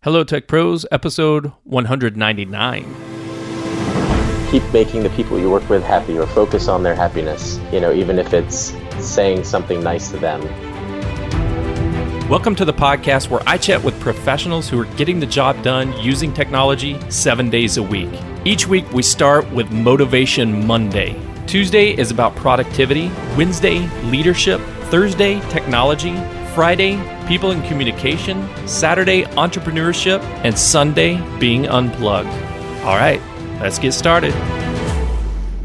Hello, Tech Pros, episode 199. Keep making the people you work with happy, or focus on their happiness, even if it's saying something nice to them. Welcome to the podcast where I chat with professionals who are getting the job done using technology 7 days a week. Each week, we start with Motivation Monday. Tuesday is about productivity, Wednesday, leadership, Thursday, technology, Friday, people and communication, Saturday, entrepreneurship, and Sunday, being unplugged. All right, let's get started.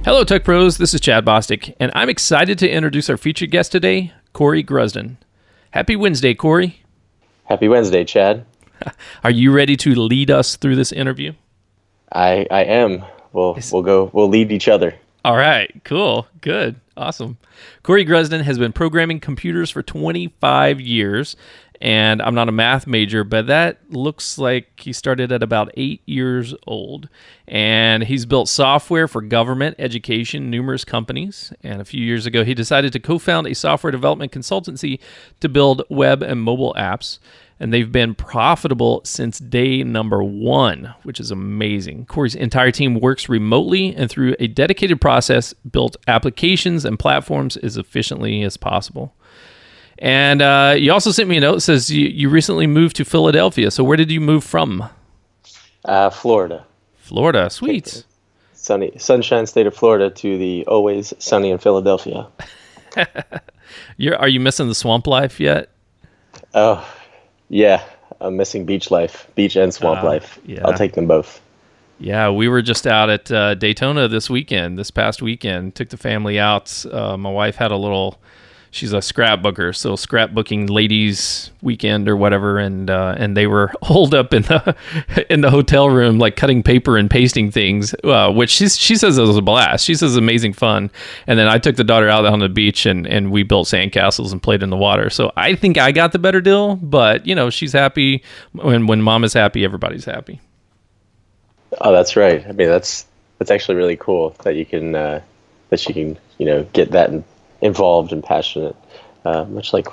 Hello, Tech Pros. This is Chad Bostic, and I'm excited to introduce our featured guest today, Corey Grusden. Happy Wednesday, Corey. Happy Wednesday, Chad. Are you ready to lead us through this interview? I am. We'll lead each other. All right, cool, good, awesome. Corey Grusden has been programming computers for 25 years, and I'm not a math major, but that looks like he started at about 8 years old. And he's built software for government, education, numerous companies. And a few years ago, he decided to co-found a software development consultancy to build web and mobile apps. And they've been profitable since day number one, which is amazing. Corey's entire team works remotely and through a dedicated process built applications and platforms as efficiently as possible. And you also sent me a note that says you recently moved to Philadelphia. So where did you move from? Florida. Florida, sweet. Sunshine state of Florida to the always sunny in Philadelphia. Are you missing the swamp life yet? Oh, yeah. I'm missing beach life, beach and swamp life. Yeah. I'll take them both. Yeah, we were just out at Daytona this past weekend. Took the family out. My wife had she's a scrapbooker, so scrapbooking ladies weekend or whatever, and they were holed up in the hotel room, like cutting paper and pasting things, which she says it was a blast. She says amazing fun. And then I took the daughter out on the beach and we built sandcastles and played in the water. So I think I got the better deal, but she's happy. When mom is happy, everybody's happy. Oh, that's right. I mean, that's actually really cool that you can that she can get that involved and passionate, much like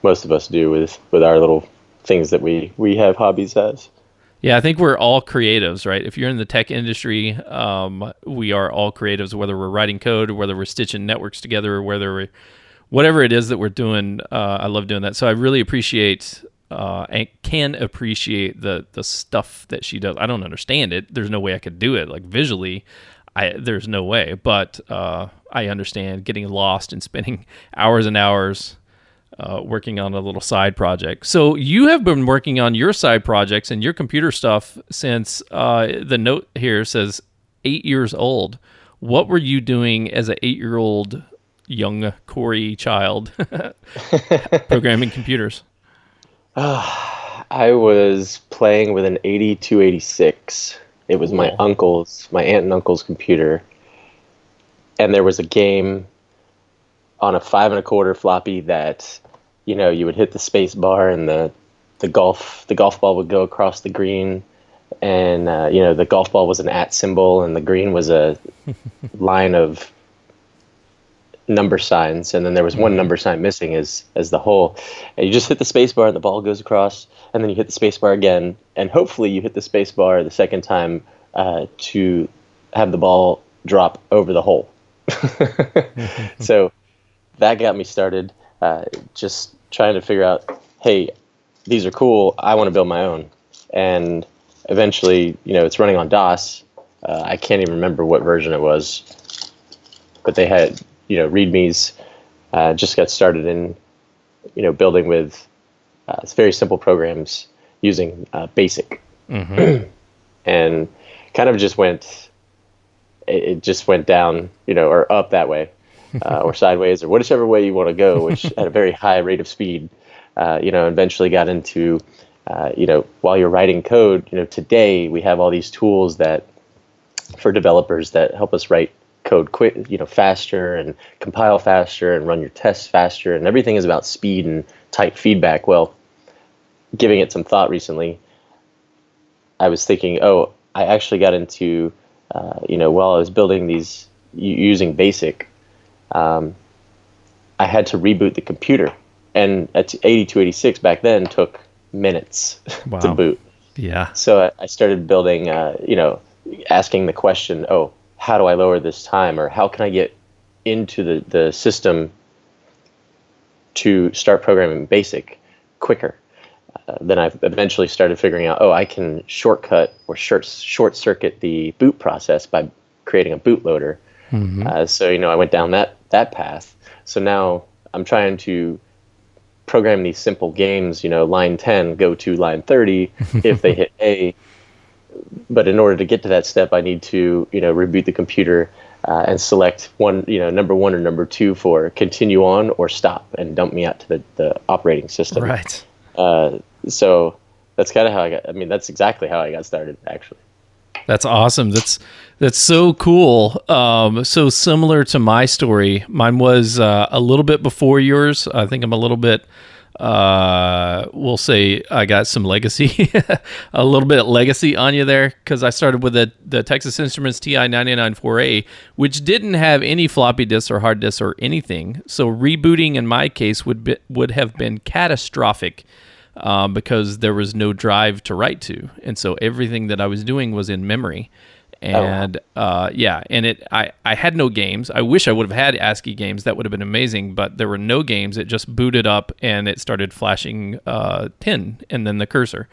most of us do with our little things that we have hobbies as. Yeah, I think we're all creatives, right? If you're in the tech industry, we are all creatives, whether we're writing code or whether we're stitching networks together or whatever it is that we're doing. I love doing that. So I really appreciate and can appreciate the stuff that she does. I don't understand it. There's no way I could do it like visually. There's no way, but I understand getting lost and spending hours and hours working on a little side project. So you have been working on your side projects and your computer stuff since the note here says 8 years old. What were you doing as an 8-year-old young Corey child programming computers? I was playing with an 8286. It was my aunt and uncle's computer, and there was a game on a 5 1/4 floppy that, you would hit the space bar and the golf ball would go across the green, and the golf ball was an @ symbol and the green was a line of number signs, and then there was one number sign missing as the hole, and you just hit the space bar and the ball goes across, and then you hit the space bar again, and hopefully you hit the space bar the second time to have the ball drop over the hole. So that got me started, just trying to figure out, hey, these are cool, I want to build my own. And eventually, it's running on DOS. I can't even remember what version it was, but they had readmes. Just got started in building with very simple programs using BASIC. Mm-hmm. And kind of just went down or up that way, or sideways, or whichever way you want to go, which at a very high rate of speed. Eventually got into while you're writing code, today we have all these tools that for developers that help us write code quick, faster, and compile faster and run your tests faster, and everything is about speed and tight feedback. Well, giving it some thought recently, I was thinking, I actually got into, while I was building these using BASIC, I had to reboot the computer, and at 8286 back then took minutes to Wow. boot. Yeah. So I started building, asking the question, oh, how do I lower this time? Or how can I get into the system to start programming BASIC quicker? Then I eventually started figuring out, oh, I can shortcut or short circuit the boot process by creating a bootloader. So, I went down that path. So now I'm trying to program these simple games, line 10, go to line 30 if they hit A. But in order to get to that step, I need to, reboot the computer and select one, number one or number two for continue on or stop and dump me out to the operating system. Right. So that's kind of how that's exactly how I got started, actually. That's awesome. That's so cool. So similar to my story. Mine was a little bit before yours. I think I'm a little bit. We'll say I got some legacy, a little bit of legacy on you there, because I started with the Texas Instruments TI 994A, which didn't have any floppy disks or hard disks or anything. So rebooting in my case would have been catastrophic. Because there was no drive to write to, and so everything that I was doing was in memory, and I had no games. I wish I would have had ASCII games; that would have been amazing. But there were no games. It just booted up and it started flashing 10 and then the cursor.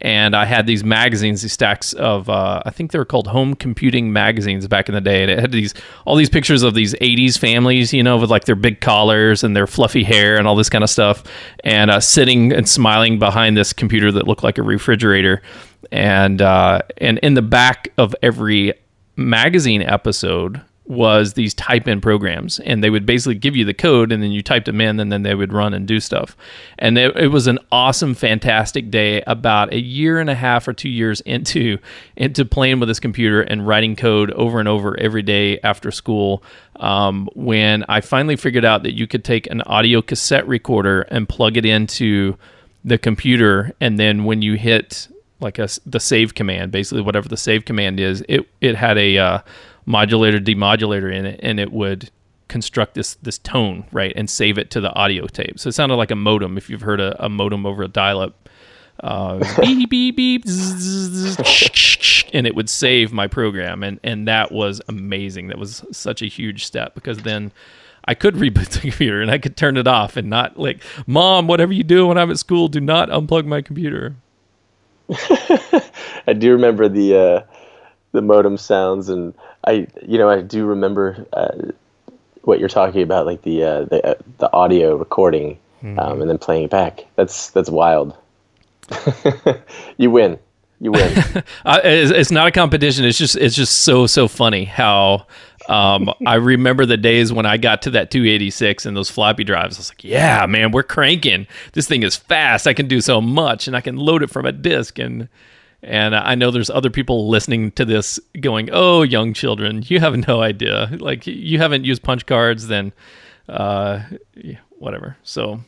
And I had these magazines, these stacks of I think they were called home computing magazines back in the day, and it had all these pictures of these '80s families, with like their big collars and their fluffy hair and all this kind of stuff, and sitting and smiling behind this computer that looked like a refrigerator, and in the back of every magazine episode was these type-in programs, and they would basically give you the code, and then you typed them in, and then they would run and do stuff. And it was an awesome, fantastic day. About a year and a half or 2 years into playing with this computer and writing code over and over every day after school, when I finally figured out that you could take an audio cassette recorder and plug it into the computer, and then when you hit like the save command, basically whatever the save command is, it had a modulator demodulator in it, and it would construct this tone, right, and save it to the audio tape. So it sounded like a modem, if you've heard a modem over a dial-up. Beep beep beep zzz, and it would save my program, and that was amazing. That was such a huge step, because then I could reboot the computer and I could turn it off and not like, Mom, whatever you do when I'm at school, do not unplug my computer. I do remember the modem sounds, and I do remember what you're talking about, like the audio recording, and then playing it back. That's wild. You win. It's not a competition. It's just so funny how I remember the days when I got to that 286 and those floppy drives. I was like, yeah, man, we're cranking. This thing is fast. I can do so much, and I can load it from a disk. And I know there's other people listening to this going, oh, young children, you have no idea. Like, you haven't used punch cards, then whatever. So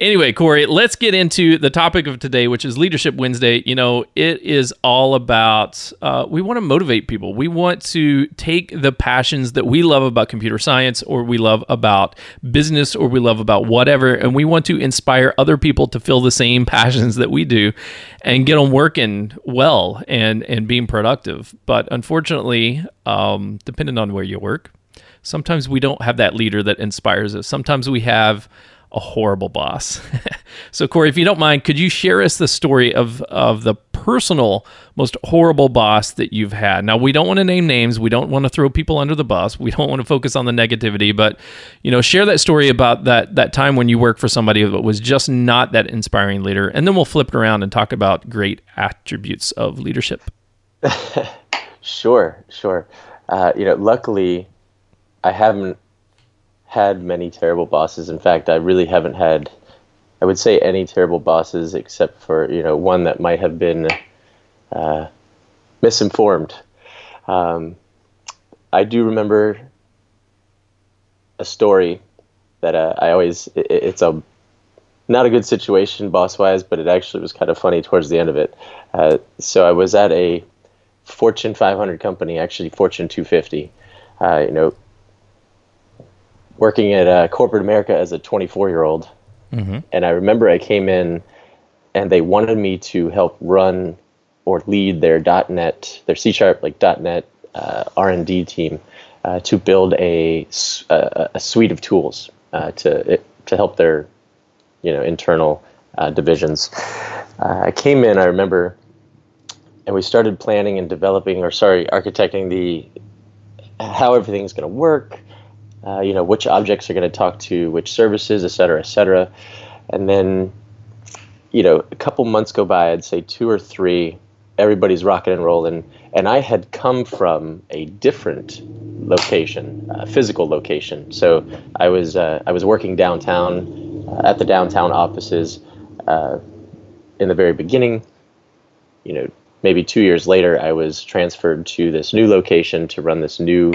Anyway, Corey, let's get into the topic of today, which is Leadership Wednesday. It is all about, we want to motivate people. We want to take the passions that we love about computer science, or we love about business, or we love about whatever, and we want to inspire other people to feel the same passions that we do and get them working well and being productive. But unfortunately, depending on where you work, sometimes we don't have that leader that inspires us. Sometimes we have a horrible boss. So, Corey, if you don't mind, could you share us the story of the personal most horrible boss that you've had? Now, we don't want to name names. We don't want to throw people under the bus. We don't want to focus on the negativity, but, share that story about that time when you worked for somebody that was just not that inspiring leader. And then we'll flip it around and talk about great attributes of leadership. Sure. Luckily, I haven't had many terrible bosses. In fact, I really haven't had, I would say, any terrible bosses except for, one that might have been misinformed. I do remember a story that it's not a good situation boss-wise, but it actually was kind of funny towards the end of it. So I was at a Fortune 500 company, actually Fortune 250, working at corporate America as a 24-year-old. Mm-hmm. And I remember I came in and they wanted me to help run or lead their .NET, their C# like .NET R&D team to build a suite of tools to help their internal divisions. I came in, I remember, and we started planning and architecting how everything's going to work. Which objects are going to talk to which services, et cetera, et cetera. And then, a couple months go by, I'd say 2 or 3, everybody's rocking and rolling. And I had come from a different location, physical location. So I was working downtown at the downtown offices in the very beginning. Maybe 2 years later, I was transferred to this new location to run this new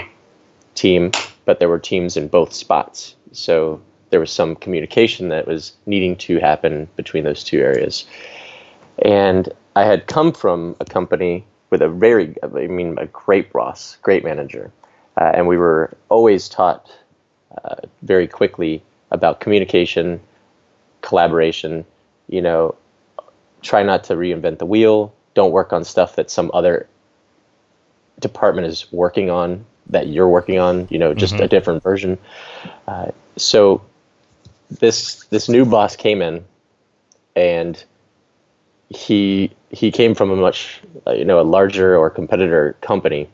team, but there were teams in both spots. So there was some communication that was needing to happen between those two areas. And I had come from a company with a great boss, great manager. And we were always taught very quickly about communication, collaboration, try not to reinvent the wheel, don't work on stuff that some other department is working on, that you're working on, just a different version. So this new boss came in, and he came from a much a larger or competitor company,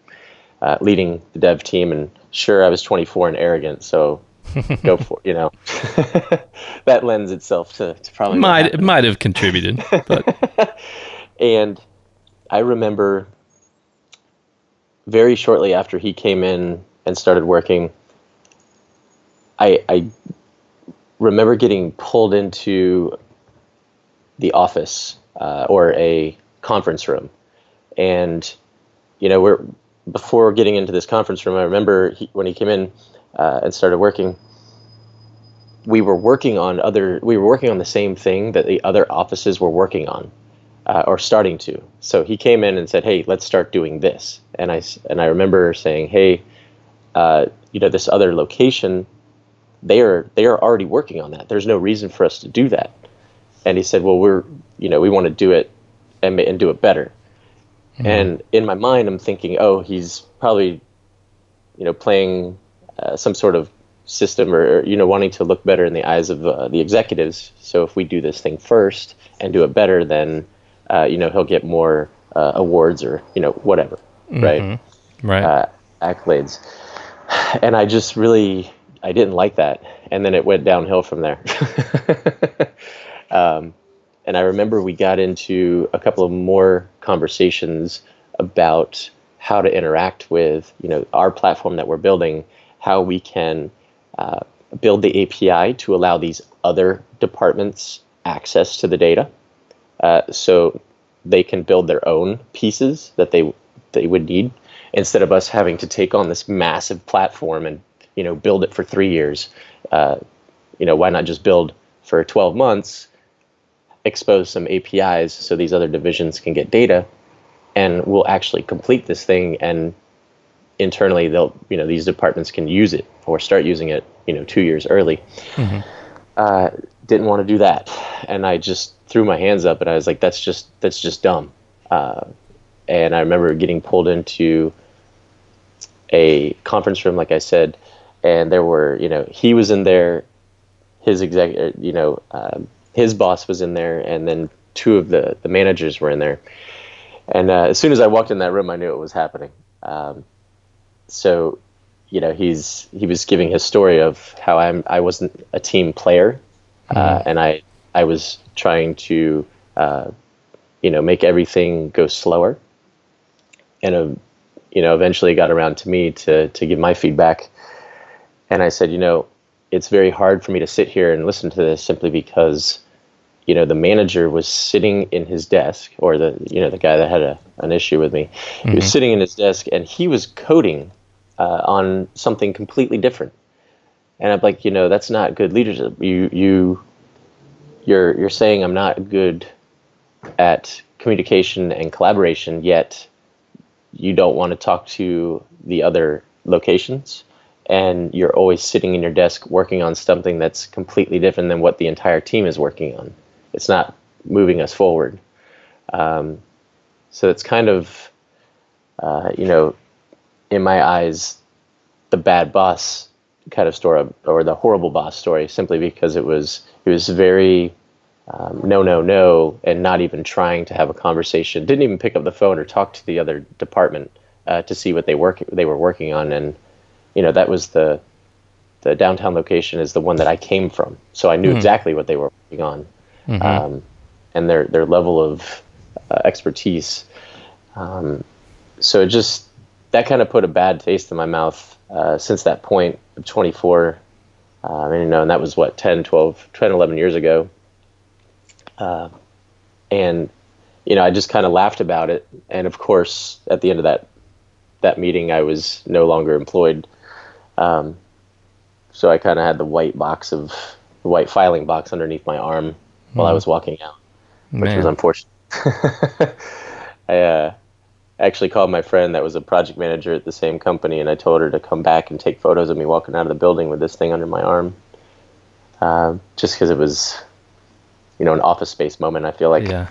leading the dev team. And sure, I was 24 and arrogant, so go for that lends itself to probably might have contributed, but and I remember very shortly after he came in and started working, I remember getting pulled into the office or a conference room. And, before getting into this conference room, I remember when he came in and started working, we were working on the same thing that the other offices were working on. Or starting to. So he came in and said, "Hey, let's start doing this." And I remember saying, "Hey, this other location, they are already working on that. There's no reason for us to do that." And he said, "Well, we want to do it and do it better." Mm-hmm. And in my mind, I'm thinking, "Oh, he's probably, playing some sort of system or wanting to look better in the eyes of the executives. So if we do this thing first and do it better, then he'll get more awards or, whatever, right? Right. Accolades." And I just I didn't like that. And then it went downhill from there. And I remember we got into a couple of more conversations about how to interact with, our platform that we're building, how we can build the API to allow these other departments access to the data. So they can build their own pieces that they would need, instead of us having to take on this massive platform and build it for 3 years. Why not just build for 12 months, expose some APIs so these other divisions can get data, and we'll actually complete this thing, and internally these departments can use it or start using it 2 years early. Mm-hmm. Didn't want to do that, and I just threw my hands up, and I was like, that's just dumb. And I remember getting pulled into a conference room, like I said, and there were, he was in there, his his boss was in there, and then 2 of the managers were in there. And as soon as I walked in that room, I knew it was happening. So he was giving his story of how I wasn't a team player, and I was trying to make everything go slower, and eventually it got around to me to give my feedback. And I said, it's very hard for me to sit here and listen to this, simply because the manager was sitting in his desk, or the guy that had an issue with me. Mm-hmm. He was sitting in his desk, and he was coding on something completely different. And I'm like, that's not good leadership. You're saying I'm not good at communication and collaboration, yet you don't want to talk to the other locations, and you're always sitting in your desk working on something that's completely different than what the entire team is working on. It's not moving us forward. So it's kind of, in my eyes, the bad boss kind of story, or the horrible boss story, simply because it was very no, and not even trying to have a conversation. Didn't even pick up the phone or talk to the other department to see what they were working on. And that was the downtown location is the one that I came from, so I knew exactly what they were working on, and their level of expertise. So it just, that kind of put a bad taste in my mouth since that point of 24. And that was 11 years ago. And I just kind of laughed about it. And of course, at the end of that meeting, I was no longer employed. So I kind of had the white filing box underneath my arm while I was walking out, which was unfortunate. I actually called my friend that was a project manager at the same company, and I told her to come back and take photos of me walking out of the building with this thing under my arm, just because it was, an office space moment, I feel like.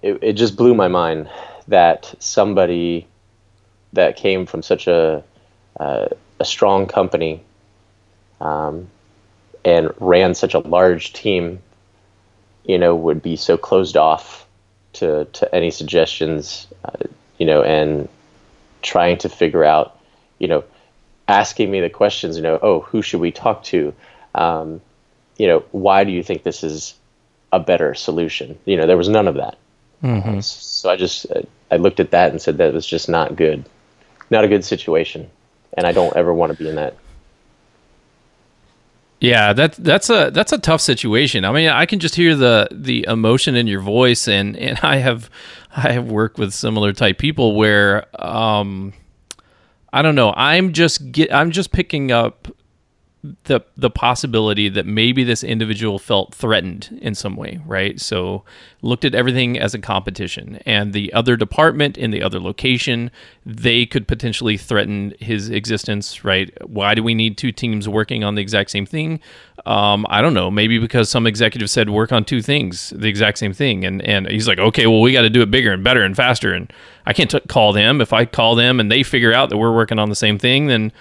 It just blew my mind that somebody that came from such a strong company and ran such a large team, would be so closed off to any suggestions, and trying to figure out, asking me the questions, who should we talk to? Why do you think this is a better solution? There was none of that. So I looked at that and said that was just not good. Not a good situation, and I don't ever want to be in that. Yeah, that's a tough situation. I mean, I can just hear the emotion in your voice, and I have worked with similar type people where I don't know. I'm just picking up the possibility that maybe this individual felt threatened in some way, right? So looked at everything as a competition, and the other department in the other location, they could potentially threaten his existence, right? Why do we need two teams working on the exact same thing? I don't know, maybe because some executive said work on two things, the exact same thing, and he's like, okay, well, we got to do it bigger and better and faster, and I can't call them. If I call them and they figure out that we're working on the same thing, then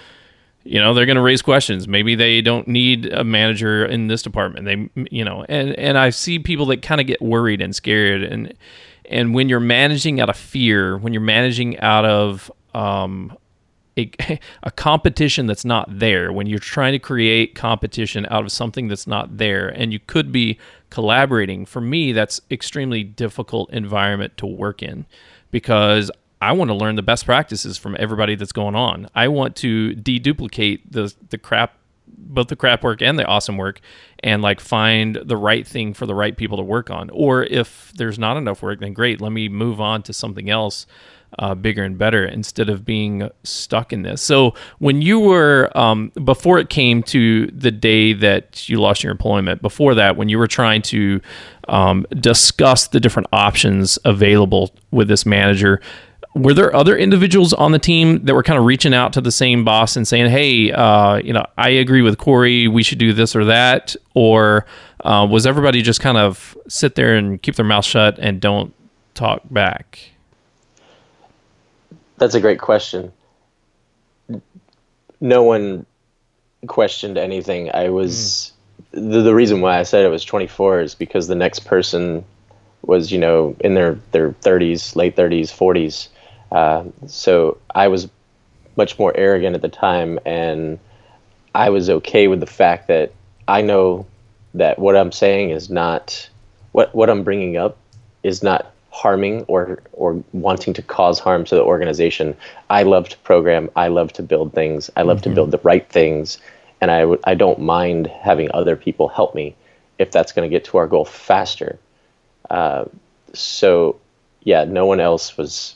they're going to raise questions. Maybe they don't need a manager in this department. And I see people that kind of get worried and scared. And when you're managing out of fear, when you're managing out of a competition that's not there, when you're trying to create competition out of something that's not there, and you could be collaborating, for me, that's extremely difficult environment to work in, because I want to learn the best practices from everybody that's going on. I want to deduplicate the crap, both the crap work and the awesome work, and find the right thing for the right people to work on. Or if there's not enough work, then great, let me move on to something else bigger and better, instead of being stuck in this. So when you were, before it came to the day that you lost your employment, before that, when you were trying to discuss the different options available with this manager, were there other individuals on the team that were kind of reaching out to the same boss and saying, hey, I agree with Corey, we should do this or that? Or was everybody just kind of sit there and keep their mouth shut and don't talk back? That's a great question. No one questioned anything. I was, the reason why I said it was 24 is because the next person was, in their 30s, late 30s, 40s. So I was much more arrogant at the time, and I was okay with the fact that I know that what I'm saying is not, what I'm bringing up is not harming or wanting to cause harm to the organization. I love to program. I love to build things. I love to build the right things. And I don't mind having other people help me if that's going to get to our goal faster. So yeah, no one else was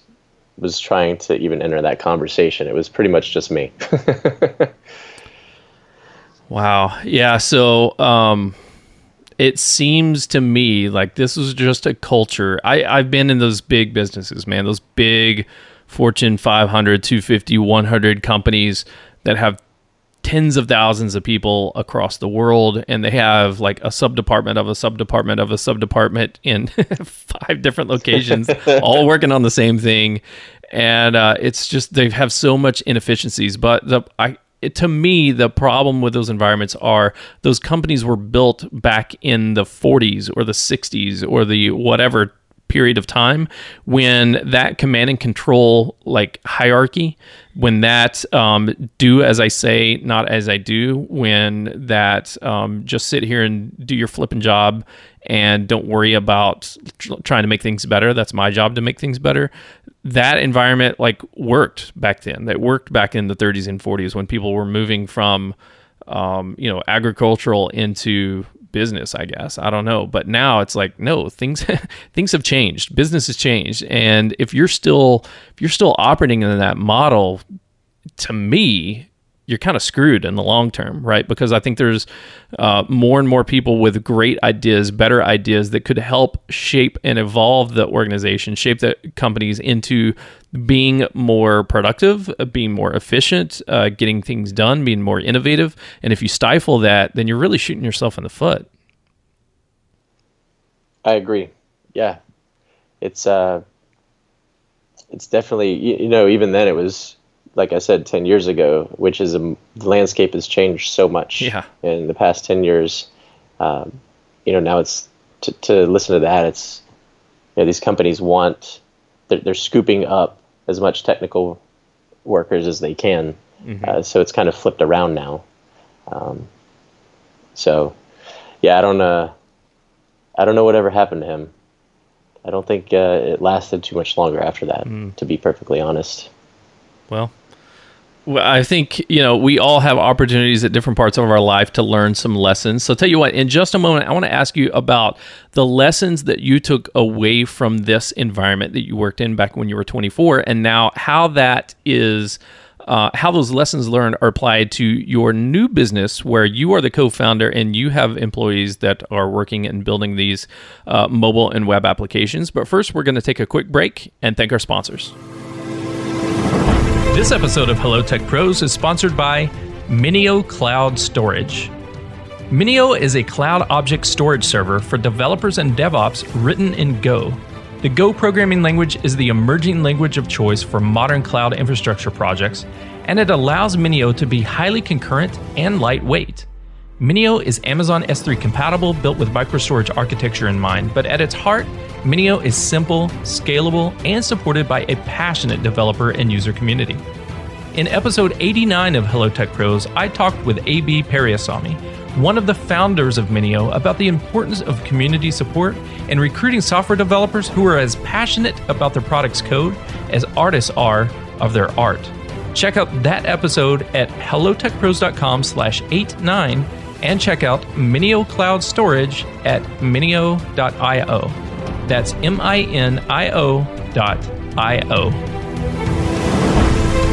trying to even enter that conversation. It was pretty much just me. Wow. Yeah. So, it seems to me like this was just a culture. I've been in those big businesses, man, those big Fortune 500, 250, 100 companies that have tens of thousands of people across the world, and they have like a subdepartment of a subdepartment of a subdepartment in 5 different locations, all working on the same thing. And it's just, they have so much inefficiencies. But to me, the problem with those environments are those companies were built back in the 40s or the 60s or the whatever period of time, when that command and control like hierarchy, when that do as I say, not as I do, when that just sit here and do your flipping job and don't worry about trying to make things better. That's my job to make things better. That environment like worked back then. That worked back in the 30s and 40s when people were moving from agricultural into business, I guess. I don't know. But now it's like, no, things have changed. Business has changed. And if you're still operating in that model, to me, you're kind of screwed in the long term, right? Because I think there's more and more people with great ideas, better ideas that could help shape and evolve the organization, shape the companies into being more productive, being more efficient, getting things done, being more innovative. And if you stifle that, then you're really shooting yourself in the foot. I agree. Yeah. It's definitely, even then it was, like I said, 10 years ago, which is the landscape has changed so much in the past 10 years. Now it's to listen to that. It's, these companies they're scooping up as much technical workers as they can. Mm-hmm. So it's kind of flipped around now. I don't know whatever happened to him. I don't think it lasted too much longer after that, to be perfectly honest. Well, I think, we all have opportunities at different parts of our life to learn some lessons. So tell you what, in just a moment, I want to ask you about the lessons that you took away from this environment that you worked in back when you were 24, and now how that is, how those lessons learned are applied to your new business where you are the co-founder and you have employees that are working and building these mobile and web applications. But first, we're going to take a quick break and thank our sponsors. This episode of Hello Tech Pros is sponsored by Minio Cloud Storage. Minio is a cloud object storage server for developers and DevOps written in Go. The Go programming language is the emerging language of choice for modern cloud infrastructure projects, and it allows Minio to be highly concurrent and lightweight. Minio is Amazon S3 compatible, built with microStorage architecture in mind, but at its heart, Minio is simple, scalable, and supported by a passionate developer and user community. In episode 89 of Hello Tech Pros, I talked with A.B. Periasamy, one of the founders of Minio, about the importance of community support and recruiting software developers who are as passionate about their product's code as artists are of their art. Check out that episode at hellotechpros.com/89 and check out Minio Cloud Storage at minio.io. That's minio.io.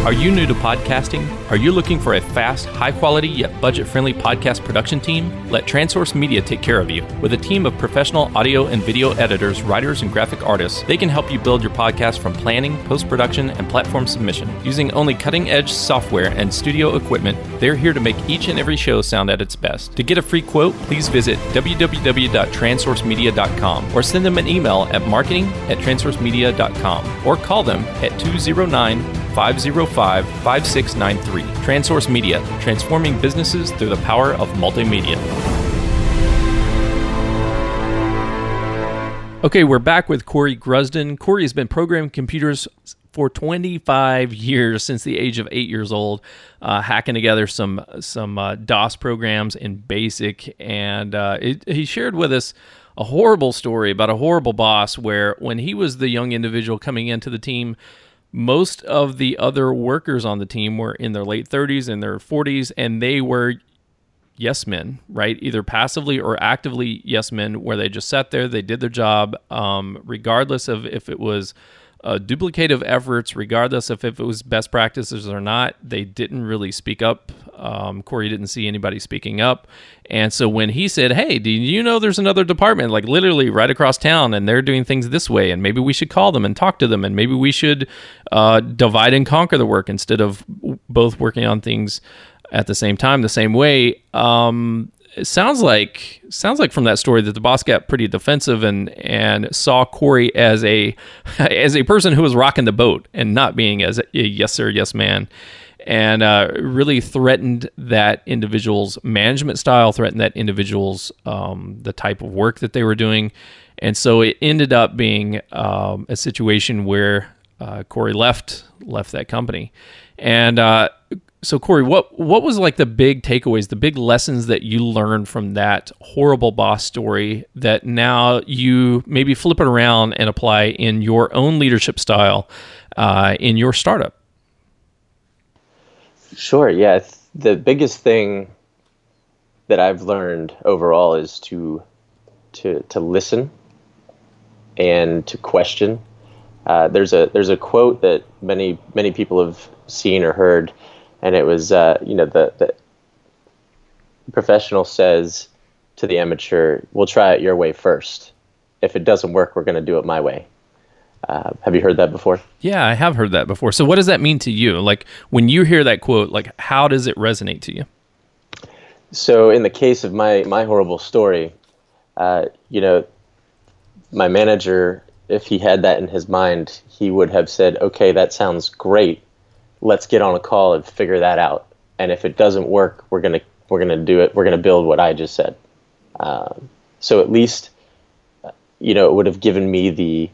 Are you new to podcasting? Are you looking for a fast, high-quality, yet budget-friendly podcast production team? Let TransSource Media take care of you. With a team of professional audio and video editors, writers, and graphic artists, they can help you build your podcast from planning, post-production, and platform submission. Using only cutting-edge software and studio equipment, they're here to make each and every show sound at its best. To get a free quote, please visit www.transsourcemedia.com or send them an email at marketing@transsourcemedia.com or call them at 209-505-5693. TransSource Media, transforming businesses through the power of multimedia. Okay, we're back with Corey Grusden. Corey has been programming computers for 25 years, since the age of 8 years old, hacking together some DOS programs in BASIC. And he shared with us a horrible story about a horrible boss where when he was the young individual coming into the team, most of the other workers on the team were in their late 30s and their 40s, and they were yes men, right? Either passively or actively yes men, where they just sat there, they did their job, regardless of if it was duplicative efforts, regardless of if it was best practices or not. They didn't really speak up. Corey didn't see anybody speaking up. And so when he said, hey, do you know there's another department, like literally right across town, and they're doing things this way, and maybe we should call them and talk to them, and maybe we should divide and conquer the work instead of both working on things at the same time, the same way. It sounds like from that story that the boss got pretty defensive and saw Corey as a as a person who was rocking the boat and not being as a yes sir, yes man, and really threatened that individual's management style, threatened that individual's the type of work that they were doing, and so it ended up being a situation where Corey left that company, and so Corey, what was like the big takeaways, the big lessons that you learned from that horrible boss story that now you maybe flip it around and apply in your own leadership style in your startup? Sure. Yeah. The biggest thing that I've learned overall is to listen and to question. There's a quote that many people have seen or heard, and it was the professional says to the amateur, "We'll try it your way first. If it doesn't work, we're going to do it my way." Have you heard that before? Yeah, I have heard that before. So what does that mean to you? Like when you hear that quote, like how does it resonate to you? So in the case of my horrible story, my manager, if he had that in his mind, he would have said, "Okay, that sounds great. Let's get on a call and figure that out. And if it doesn't work, we're gonna do it. We're gonna build what I just said." So at least, it would have given me the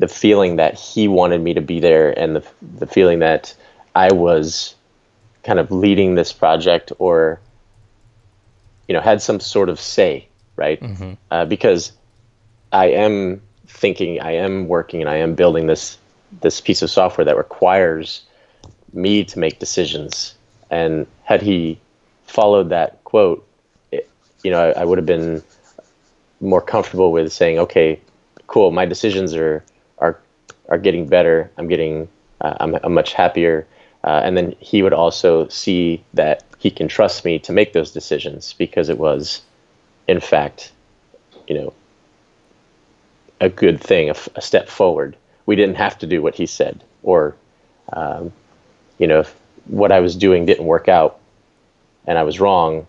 feeling that he wanted me to be there, and the feeling that I was kind of leading this project, or had some sort of say, right? Mm-hmm. Because I am thinking, I am working, and I am building this piece of software that requires me to make decisions. And had he followed that quote, I would have been more comfortable with saying, "Okay, cool, my decisions are getting better. I'm much happier." And then he would also see that he can trust me to make those decisions because it was, in fact, a good thing, a step forward. We didn't have to do what he said, or if what I was doing didn't work out and I was wrong,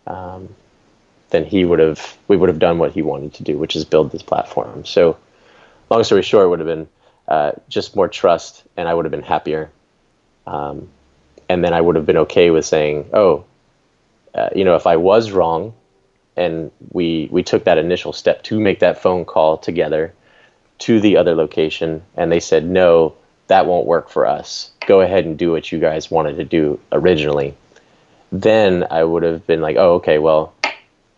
then we would have done what he wanted to do, which is build this platform. So long story short, it would have been just more trust, and I would have been happier. And then I would have been okay with saying, if I was wrong, and we took that initial step to make that phone call together to the other location, and they said, "No, that won't work for us. Go ahead and do what you guys wanted to do originally." Then I would have been like, "Oh, okay, well,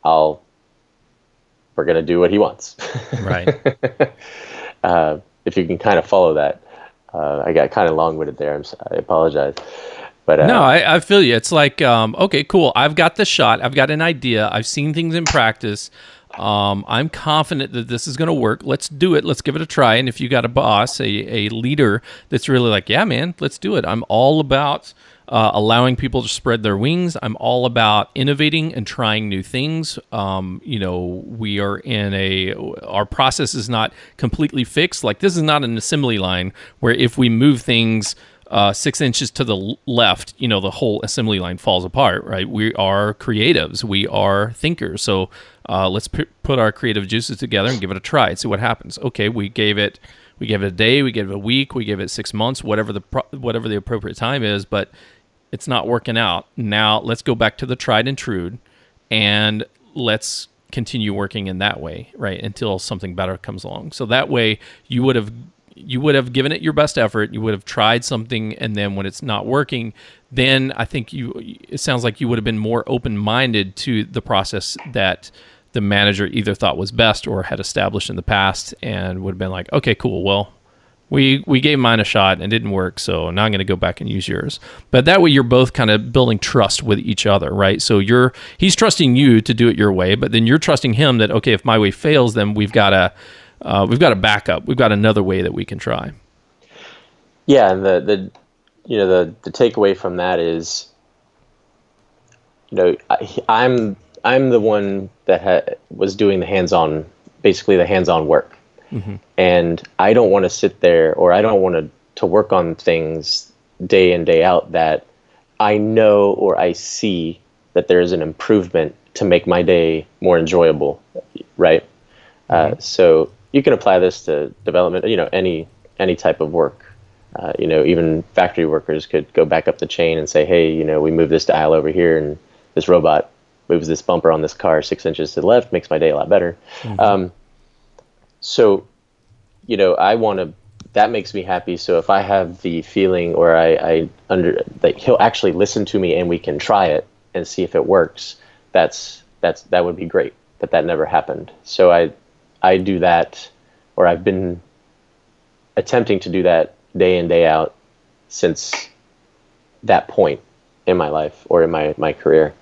we're going to do what he wants." Right. If you can kind of follow that. I got kind of long-winded there. I apologize. But no, I feel you. It's like, okay, cool. I've got the shot. I've got an idea. I've seen things in practice. I'm confident that this is going to work. Let's do it. Let's give it a try. And if you got a boss, a leader that's really like, "Yeah, man, let's do it. I'm all about allowing people to spread their wings. I'm all about innovating and trying new things. We are our process is not completely fixed. Like this is not an assembly line where if we move things 6 inches to the left, the whole assembly line falls apart, right? We are creatives. We are thinkers. So let's put our creative juices together and give it a try and see what happens. Okay, we gave it a day, we gave it a week, we gave it 6 months, whatever the appropriate time is, but it's not working out. Now let's go back to the tried and true, and let's continue working in that way, right? Until something better comes along. So that way you would have given it your best effort. You would have tried something, and then when it's not working, then I think it sounds like you would have been more open-minded to the process that the manager either thought was best or had established in the past, and would have been like, "Okay, cool. Well, we gave mine a shot and it didn't work, so now I'm going to go back and use yours." But that way you're both kind of building trust with each other, right? So he's trusting you to do it your way, but then you're trusting him that, okay, if my way fails, then we've got a backup. We've got another way that we can try. Yeah, and the takeaway from that is, I'm the one that was doing the hands-on work. Mm-hmm. And I don't want to sit there, or I don't want to work on things day in, day out that I know or I see that there is an improvement to make my day more enjoyable, right? Mm-hmm. So you can apply this to development, any type of work. Even factory workers could go back up the chain and say, hey, we move this dial over here, and this robot moves this bumper on this car 6 inches to the left, makes my day a lot better. Mm-hmm. So, I want to. That makes me happy. So if I have the feeling, or I under that he'll actually listen to me, and we can try it and see if it works, that would be great. But that never happened. So I do that, or I've been attempting to do that day in, day out since that point in my life, or in my career.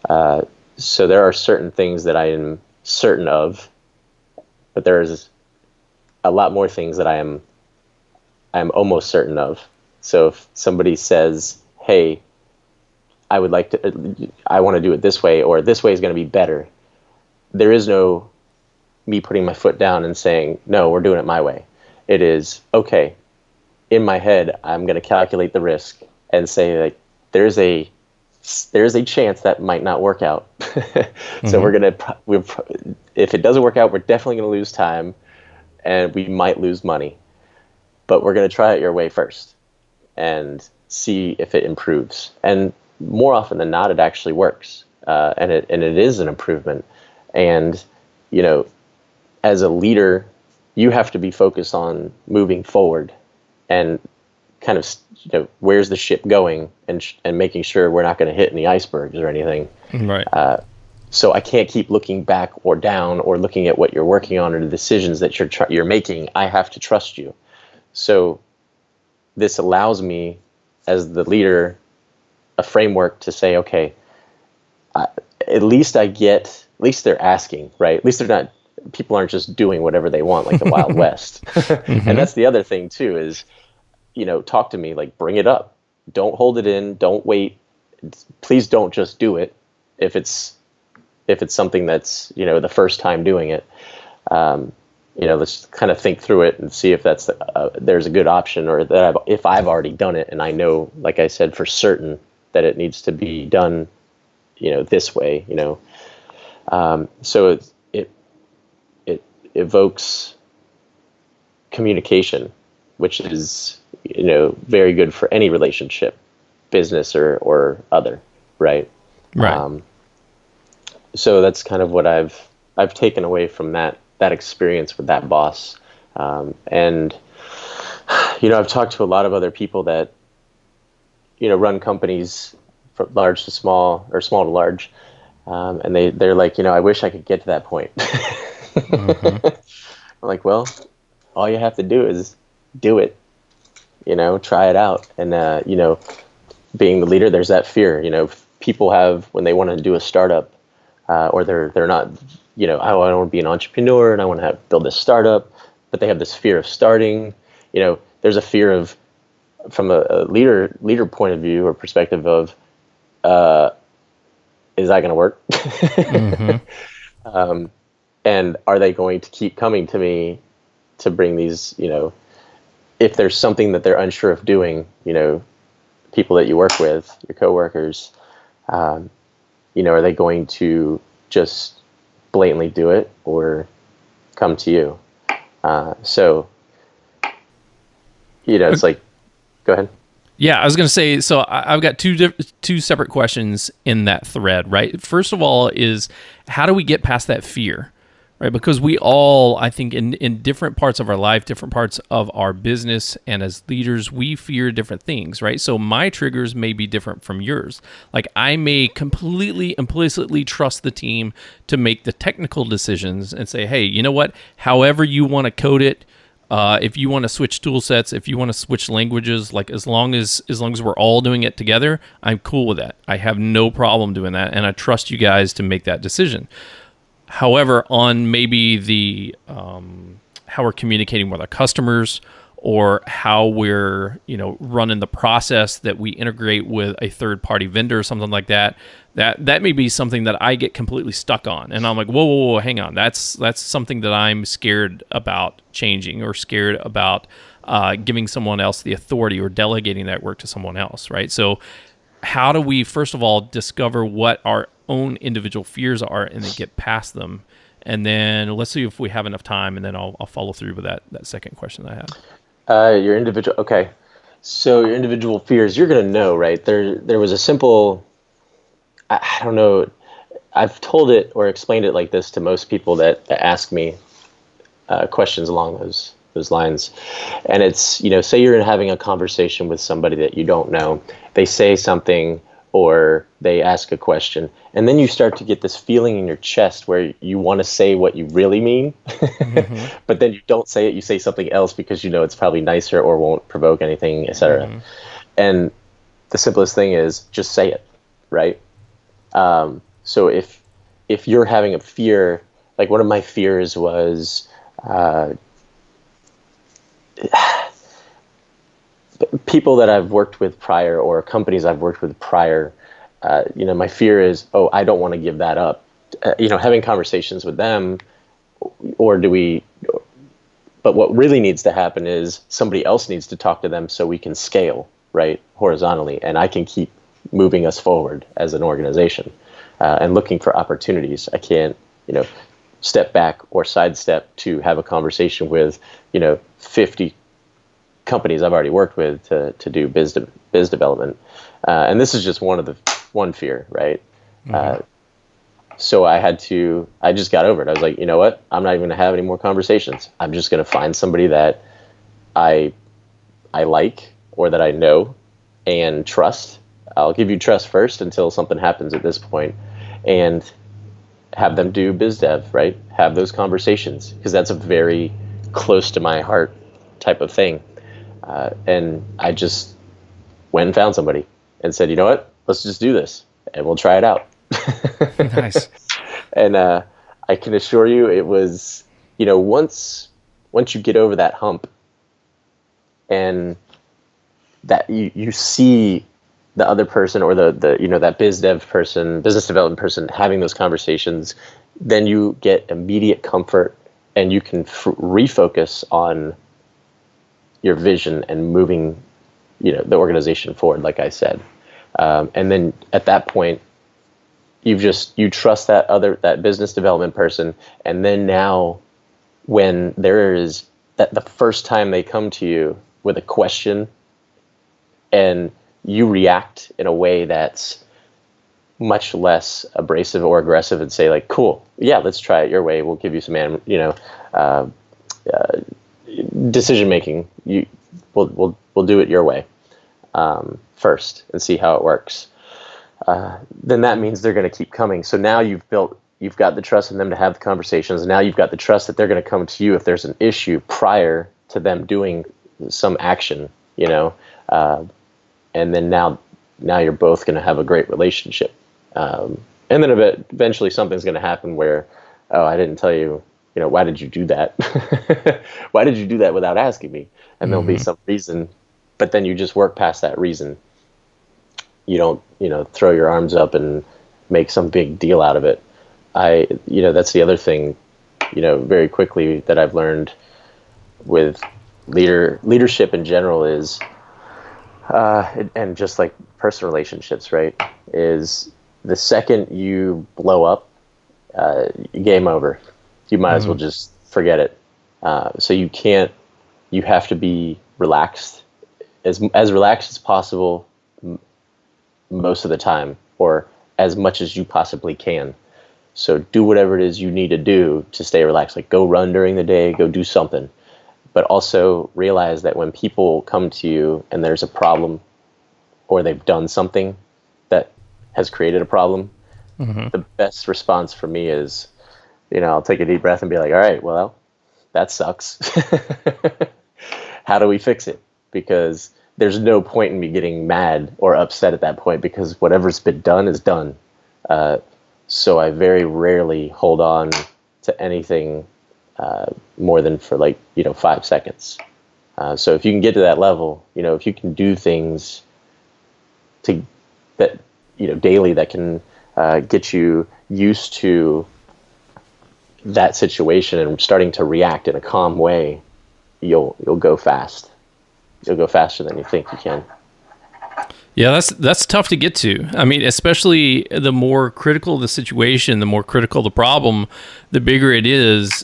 So there are certain things that I am certain of, but there's a lot more things that I'm almost certain of. So if somebody says, hey, I want to do it this way, or this way is going to be better, there is no me putting my foot down and saying, no, we're doing it my way. It is, okay, in my head, I'm going to calculate the risk and say, like, there's a chance that might not work out. So Mm-hmm. if it doesn't work out, we're definitely going to lose time, and we might lose money, but we're going to try it your way first and see if it improves. And more often than not, it actually works. And it is an improvement. And, as a leader, you have to be focused on moving forward and kind of, where's the ship going, and making sure we're not going to hit any icebergs or anything. Right. So I can't keep looking back or down, or looking at what you're working on, or the decisions that you're making. I have to trust you. So this allows me, as the leader, a framework to say, okay, at least they're asking, right? At least people aren't just doing whatever they want, like the Wild West. And Mm-hmm. that's the other thing too, is, talk to me, like, bring it up. Don't hold it in. Don't wait. Please don't just do it. If it's something that's, the first time doing it, let's kind of think through it and see if there's a good option, or that if I've already done it and I know, like I said, for certain that it needs to be done, this way, so it evokes communication, which is, very good for any relationship, business or other, right? Right. So that's kind of what I've taken away from that experience with that boss. And I've talked to a lot of other people that run companies from large to small, or small to large, and they're like, I wish I could get to that point. Mm-hmm. I'm like, well, all you have to do is do it, try it out. And being the leader, there's that fear, people have when they want to do a startup, or they're not, I want to be an entrepreneur and I want to build this startup, but they have this fear of starting. There's a fear of, from a leader point of view or perspective of, is that going to work? Mm-hmm. And are they going to keep coming to me to bring these, if there's something that they're unsure of doing, people that you work with, your coworkers, are they going to just blatantly do it, or come to you? So, it's like, go ahead. Yeah, I was going to say, so I've got two separate questions in that thread, right? First of all is, how do we get past that fear, right? Because we all, I think, in different parts of our life, different parts of our business, and as leaders, we fear different things, right? So my triggers may be different from yours. Like, I may completely implicitly trust the team to make the technical decisions and say, hey, you know what? However you want to code it, if you want to switch tool sets, if you want to switch languages, like, as long as we're all doing it together, I'm cool with that. I have no problem doing that, and I trust you guys to make that decision. However, on maybe the how we're communicating with our customers, or how we're running the process that we integrate with a third party vendor or something like that, that may be something that I get completely stuck on, and I'm like, whoa, hang on, that's something that I'm scared about changing, or scared about giving someone else the authority, or delegating that work to someone else, right? So how do we first of all discover what our own individual fears are and then get past them? And then let's see if we have enough time, and then I'll follow through with that second question that I had. Your individual, okay. So your individual fears, you're gonna know, right? There was a simple, I don't know. I've told it or explained it like this to most people that ask me questions along those lines, and it's, say you're having a conversation with somebody that you don't know. They say something or they ask a question, and then you start to get this feeling in your chest where you want to say what you really mean, Mm-hmm. but then you don't say it. You say something else because you know it's probably nicer or won't provoke anything, etc. Mm-hmm. And the simplest thing is just say it, right? So if you're having a fear, like one of my fears was people that I've worked with prior or companies I've worked with prior. My fear is, oh, I don't want to give that up. Having conversations with them, or do we? But what really needs to happen is somebody else needs to talk to them so we can scale, right, horizontally, and I can keep moving us forward as an organization and looking for opportunities. I can't, step back or sidestep to have a conversation with, 50 companies I've already worked with to do biz development. And this is just one fear, right? Mm-hmm. So I just got over it. I was like, you know what? I'm not even going to have any more conversations. I'm just going to find somebody that I like or that I know and trust. I'll give you trust first until something happens at this point, and have them do biz dev, right? Have those conversations, because that's a very close to my heart type of thing. And I just went and found somebody and said, you know what? Let's just do this and we'll try it out. Nice. And I can assure you it was, once you get over that hump and that you see the other person or the that biz dev person, business development person having those conversations, then you get immediate comfort and you can refocus on your vision and moving, the organization forward, like I said. And then at that point, you trust that business development person. And then now when there is the first time they come to you with a question and you react in a way that's much less abrasive or aggressive and say like, cool, yeah, let's try it your way. We'll give you some, decision making. We'll do it your way first and see how it works. Then that means they're going to keep coming. So now you've got the trust in them to have the conversations. Now you've got the trust that they're going to come to you if there's an issue prior to them doing some action, and then now you're both going to have a great relationship. And then eventually something's going to happen where, oh, I didn't tell you, why did you do that? Why did you do that without asking me? And there'll be some reason, but then you just work past that reason. You don't, throw your arms up and make some big deal out of it. That's the other thing, very quickly that I've learned with leadership in general is, and just like personal relationships, right, is the second you blow up, game over. You might as well just forget it. So you have to be relaxed, as relaxed as possible most of the time, or as much as you possibly can. So do whatever it is you need to do to stay relaxed. Like go run during the day, go do something. But also realize that when people come to you and there's a problem or they've done something that has created a problem, the best response for me is, I'll take a deep breath and be like, all right, well, that sucks. How do we fix it? Because there's no point in me getting mad or upset at that point, because whatever's been done is done. So I very rarely hold on to anything more than for 5 seconds. So if you can get to that level, if you can do things daily that can get you used to that situation and starting to react in a calm way, you'll go fast. You'll go faster than you think you can. Yeah, that's tough to get to. I mean, especially the more critical the situation, the more critical the problem, the bigger it is.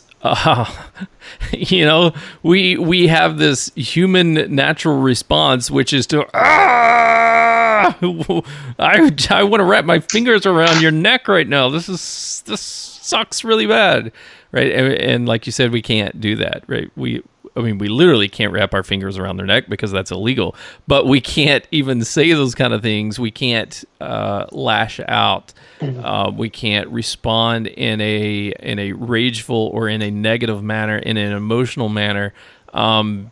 You know, we have this human natural response, which is to I want to wrap my fingers around your neck right now. This sucks really bad, right? And like you said, we can't do that, right? I mean, we literally can't wrap our fingers around their neck because that's illegal. But we can't even say those kind of things. We can't lash out. We can't respond in a rageful or in a negative manner, in an emotional manner,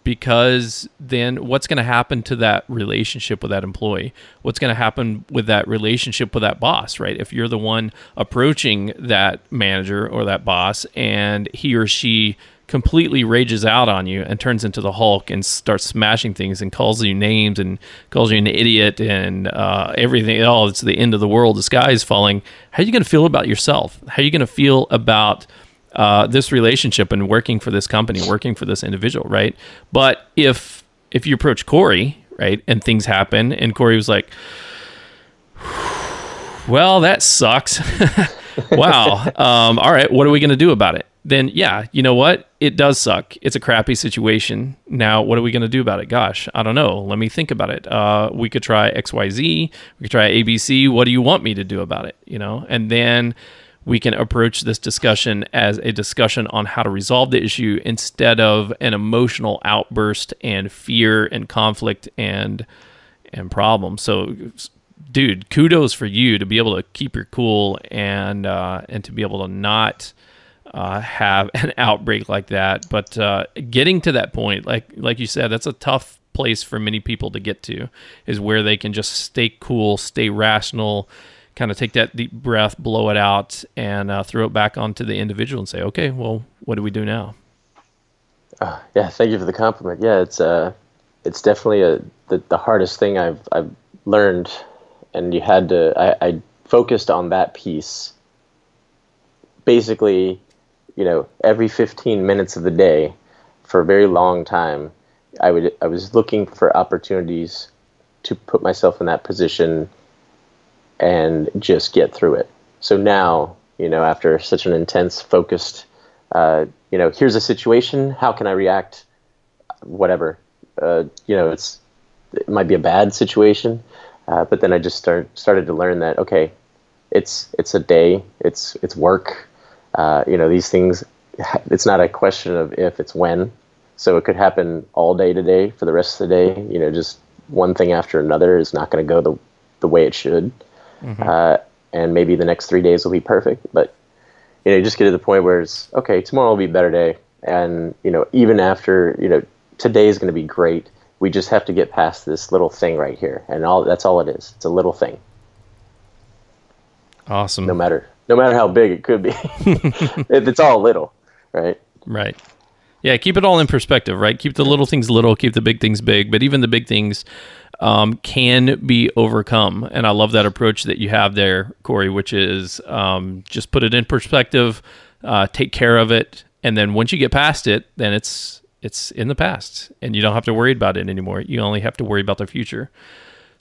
because then what's going to happen to that relationship with that employee? What's going to happen with that relationship with that boss, right? If you're the one approaching that manager or that boss and he or she completely rages out on you and turns into the Hulk and starts smashing things and calls you names and calls you an idiot and everything, oh, it's the end of the world, the sky is falling. How are you going to feel about yourself? How are you going to feel about this relationship and working for this company, working for this individual, right? But if you approach Corey, right, and things happen, and Corey was like, well, that sucks. Wow. All right, what are we going to do about it? Then, yeah, you know what? It does suck. It's a crappy situation. Now, what are we going to do about it? Gosh, I don't know. Let me think about it. We could try XYZ. We could try ABC. What do you want me to do about it? You know, and then we can approach this discussion as a discussion on how to resolve the issue instead of an emotional outburst and fear and conflict and problem. So, dude, kudos for you to be able to keep your cool and to be able to not have an outbreak like that. But getting to that point, like you said, that's a tough place for many people to get to, is where they can just stay cool, stay rational, kind of take that deep breath, blow it out, and throw it back onto the individual and say, okay, well, what do we do now? Yeah, thank you for the compliment. Yeah, it's definitely the hardest thing I've learned, and you had to. I focused on that piece. Basically, every 15 minutes of the day, for a very long time, I was looking for opportunities to put myself in that position and just get through it. So now, after such an intense, focused, here's a situation. How can I react? Whatever. It might be a bad situation, but then I just started to learn that, okay, it's a day, it's work. These things, it's not a question of if, it's when. So it could happen all day today for the rest of the day. Just one thing after another is not going to go the way it should. Mm-hmm. And maybe the next 3 days will be perfect. But, you just get to the point where it's, okay, tomorrow will be a better day. And, even after, today is going to be great. We just have to get past this little thing right here. And that's all it is. It's a little thing. Awesome. No matter how big it could be. It's all little, right? Right. Yeah, keep it all in perspective, right? Keep the little things little, keep the big things big, but even the big things can be overcome. And I love that approach that you have there, Corey, which is just put it in perspective, take care of it, and then once you get past it, then it's in the past, and you don't have to worry about it anymore. You only have to worry about the future.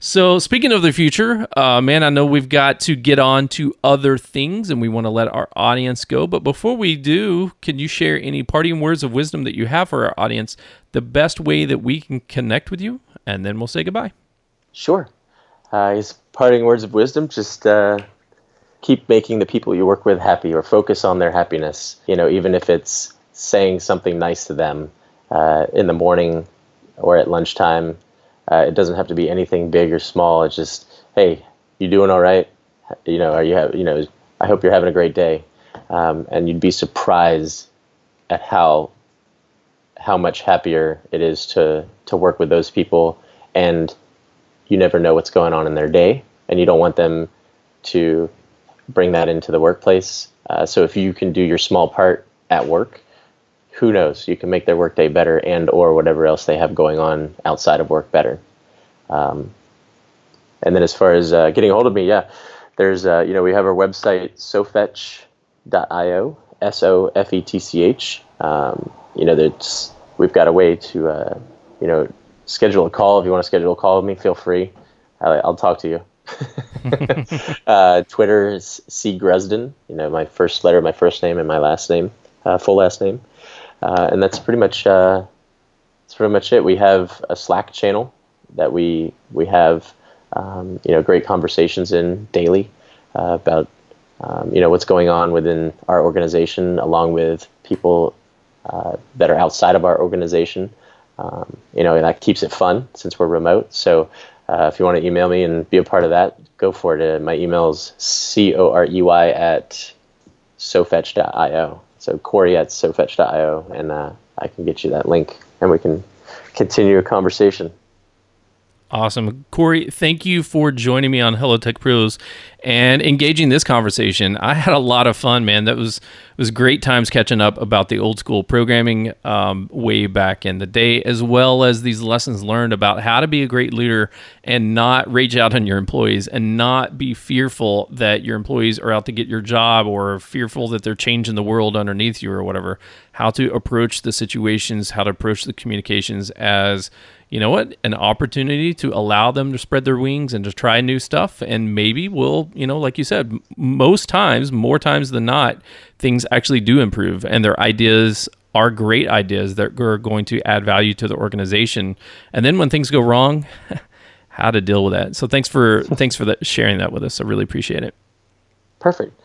So speaking of the future, man, I know we've got to get on to other things and we want to let our audience go. But before we do, can you share any parting words of wisdom that you have for our audience, the best way that we can connect with you? And then we'll say goodbye. Sure. His parting words of wisdom, just keep making the people you work with happy, or focus on their happiness. Even if it's saying something nice to them in the morning or at lunchtime. It doesn't have to be anything big or small. It's just, hey, you doing all right? I hope you're having a great day. And you'd be surprised at how much happier it is to work with those people. And you never know what's going on in their day, and you don't want them to bring that into the workplace. So if you can do your small part at work, who knows? You can make their workday better, and or whatever else they have going on outside of work better. And then as far as getting a hold of me, yeah, there's we have our website sofetch.io, SOFETCH. We've got a way to schedule a call. If you want to schedule a call with me, feel free. I'll talk to you. Twitter is C Grusden. My first letter, my first name, and my last name, full last name, and that's pretty much it. We have a Slack channel that we have great conversations in daily about what's going on within our organization, along with people that are outside of our organization. And that keeps it fun since we're remote. So if you want to email me and be a part of that, go for it. My email is corey@sofetch.io. So corey@sofetch.io, and I can get you that link, and we can continue a conversation. Awesome. Corey, thank you for joining me on Hello Tech Pros and engaging this conversation. I had a lot of fun, man. It was great times catching up about the old school programming way back in the day, as well as these lessons learned about how to be a great leader and not rage out on your employees and not be fearful that your employees are out to get your job or fearful that they're changing the world underneath you or whatever. How to approach the situations, how to approach the communications as an opportunity to allow them to spread their wings and to try new stuff. And maybe like you said, most times, more times than not, things actually do improve and their ideas are great ideas that are going to add value to the organization. And then when things go wrong, how to deal with that. So thanks for sharing that with us. I really appreciate it. Perfect.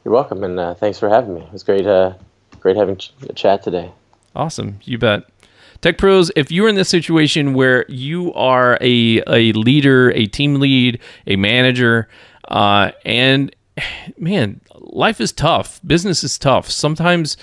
You're welcome. And thanks for having me. It was great having a chat today. Awesome. You bet. Tech Pros, if you're in this situation where you are a leader, a team lead, a manager, and man, life is tough. Business is tough. Sometimes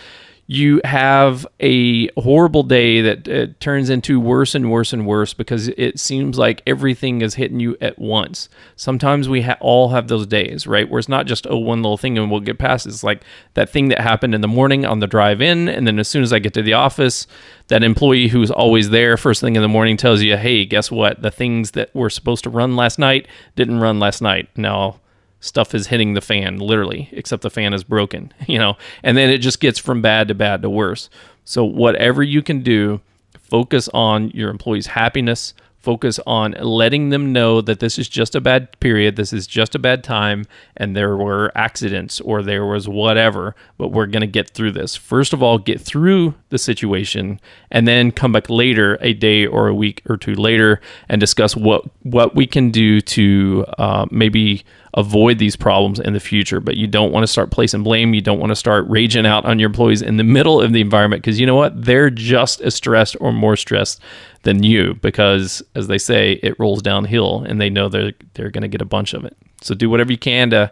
you have a horrible day that turns into worse and worse and worse because it seems like everything is hitting you at once. Sometimes we all have those days, right? Where it's not just, one little thing and we'll get past it. It's like that thing that happened in the morning on the drive in. And then as soon as I get to the office, that employee who's always there first thing in the morning tells you, hey, guess what? The things that were supposed to run last night didn't run last night. Now, stuff is hitting the fan, literally, except the fan is broken, and then it just gets from bad to worse. So whatever you can do, focus on your employees' happiness, focus on letting them know that this is just a bad period, this is just a bad time, and there were accidents or there was whatever, but we're going to get through this. First of all, get through the situation, and then come back later, a day or a week or two later, and discuss what we can do to maybe avoid these problems in the future. But you don't want to start placing blame. You don't want to start raging out on your employees in the middle of the environment, because you know what? They're just as stressed or more stressed than you, because as they say, it rolls downhill and they know they're going to get a bunch of it. So do whatever you can to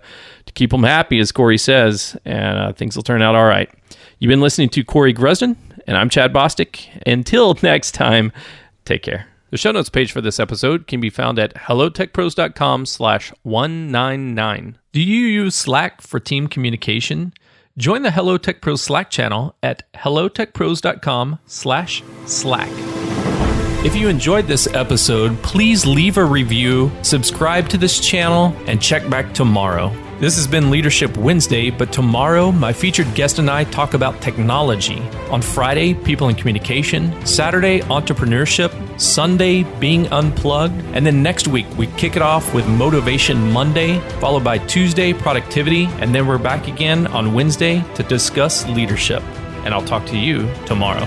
keep them happy, as Corey says, and things will turn out all right. You've been listening to Corey Grusden, and I'm Chad Bostic. Until next time, take care. The show notes page for this episode can be found at hellotechpros.com/199. Do you use Slack for team communication? Join the Hello Tech Pros Slack channel at hellotechpros.com/Slack. If you enjoyed this episode, please leave a review, subscribe to this channel, and check back tomorrow. This has been Leadership Wednesday, but tomorrow my featured guest and I talk about technology. On Friday, people in communication. Saturday, entrepreneurship. Sunday, being unplugged. And then next week, we kick it off with Motivation Monday, followed by Tuesday, productivity. And then we're back again on Wednesday to discuss leadership. And I'll talk to you tomorrow.